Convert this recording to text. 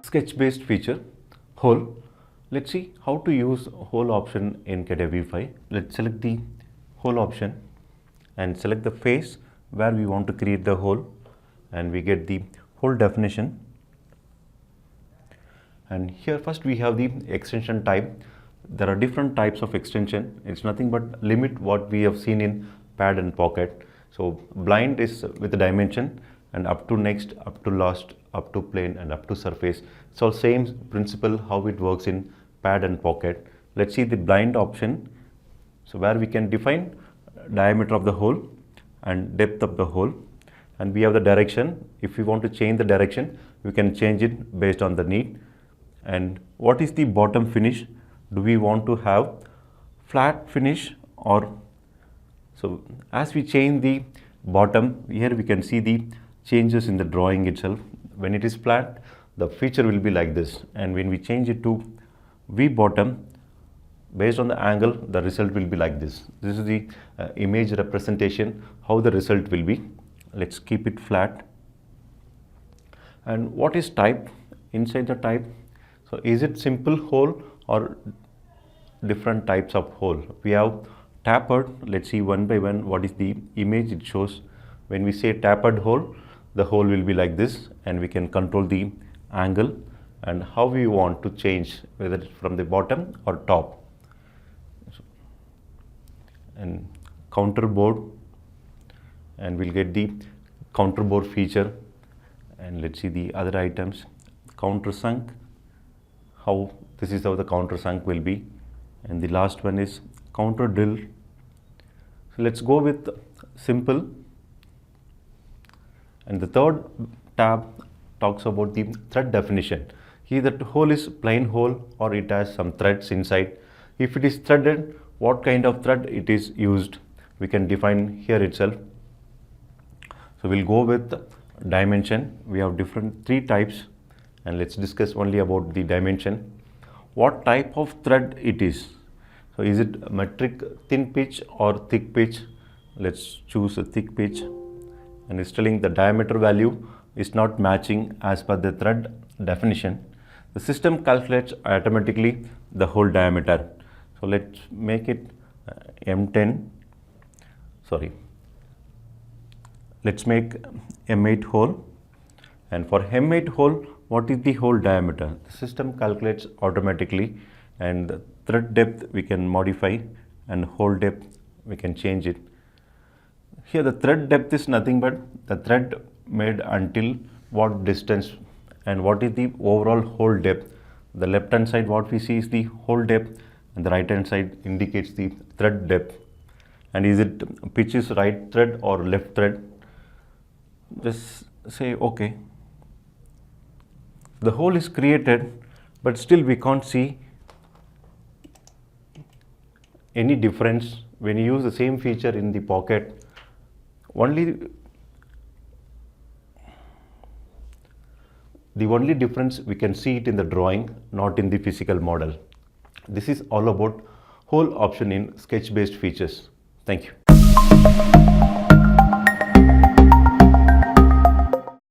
sketch based feature hole. Let's see how to use hole option in CATIA V5. Let's select the hole option and select the face where we want to create the hole, and we get the hole definition. And here first we have the extension type. There are different types of extension. It's nothing but limit what we have seen in pad and pocket. So blind is with the dimension, and up to next, up to last, up to plane, and up to surface. It's all same principle how it works in pad and pocket. Let's see the blind option. So where we can define diameter of the hole and depth of the hole, and we have the direction. If we want to change the direction, we can change it based on the need. And what is the bottom finish? Do we want to have flat finish or so? As we change the bottom, here we can see the changes in the drawing itself. When it is flat, the feature will be like this, and when we change it to V bottom, based on the angle, the result will be like this. This is the image representation how the result will be. Let's keep it flat. And what is type? Inside the type, so is it simple hole or different types of hole? We have tapered. Let's see one by one what is the image it shows. When we say tapered hole, the hole will be like this, and we can control the angle and how we want to change, whether it's from the bottom or top. And counter board, and we'll get the counter board feature. And let's see the other items. Countersunk, how this is how the countersunk will be. And the last one is counter drill. So let's go with simple. And the third tab talks about the thread definition. Here the hole is plain hole or it has some threads inside. If it is threaded, what kind of thread it is used, we can define here itself. So we'll go with dimension. We have different 3 types, and let's discuss only about the dimension. What type of thread it is? So is it metric thin pitch or thick pitch? Let's choose a thick pitch, and it's telling the diameter value is not matching as per the thread definition. The system calculates automatically the hole diameter. So let's make it M10. Sorry. Let's make M8 hole. And for M8 hole, what is the hole diameter? The system calculates automatically, and the thread depth we can modify, and hole depth we can change it. Here the thread depth is nothing but the thread made until what distance, and what is the overall hole depth. The left hand side what we see is the hole depth, and the right hand side indicates the thread depth. And is it pitch is right thread or left thread? Just say okay. The hole is created, but still we can't see any difference when you use the same feature in the pocket. The only difference we can see it in the drawing, not in the physical model. This is all about hole option in sketch based features. Thank you.